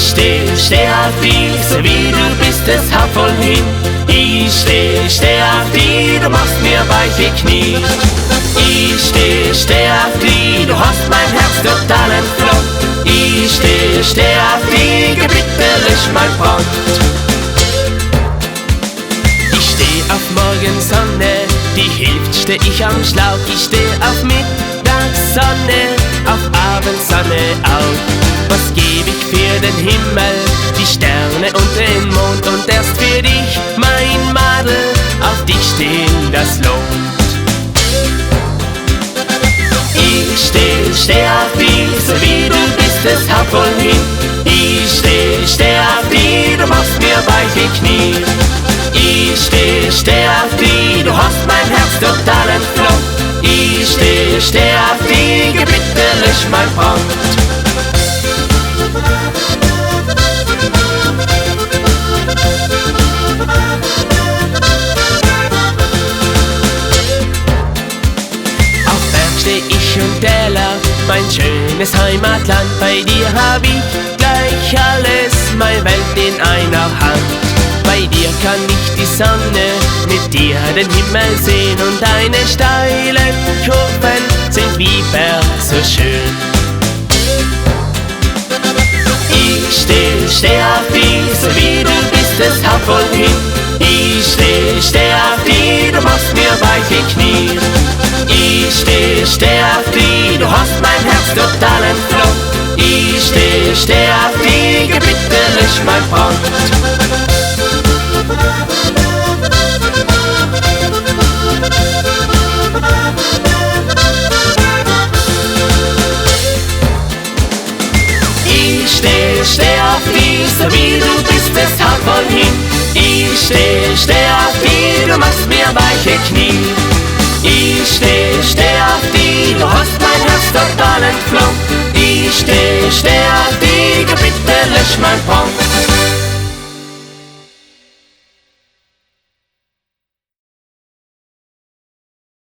steh auf die, so wie du bist, es haut voll hin. Ich steh auf die, du machst mir weiche Knie. Ich steh auf die, du hast mein Herz total entflohen. Ich steh auf die, gebitterlich mein Freund. Ich steh auf Morgensonne, die hilft, steh ich am Schlauch. Ich steh auf Mittagssonne, auf Abendsonne auch. Was geb ich für den Himmel, die Sterne und den Mond, und erst für dich, mein Madel, auf dich stehen, das lohnt. Ich steh auf die, so wie du bist, es haut voll hin. Ich steh auf die, du machst mir weiche Knie. Ich steh auf die, du hast mein Herz total entflohen. Ich steh auf die, gebitterlich mein Freund. Und Täler, mein schönes Heimatland, bei dir hab ich gleich alles, meine Welt in einer Hand. Bei dir kann ich die Sonne, mit dir den Himmel sehen, und deine steilen Kurven sind wie Berg so schön. Ich steh auf die, so wie du bist, es haut voll hin. Ich steh auf die, du machst mir weiche Knie. Ich steh auf die, du hast mein Herz total entflohen. Ich steh auf die, gebitterlich mein Freund. Ich steh auf die, so wie du bist, es haut voll hin. Ich steh auf die, du machst mir weiche Knie.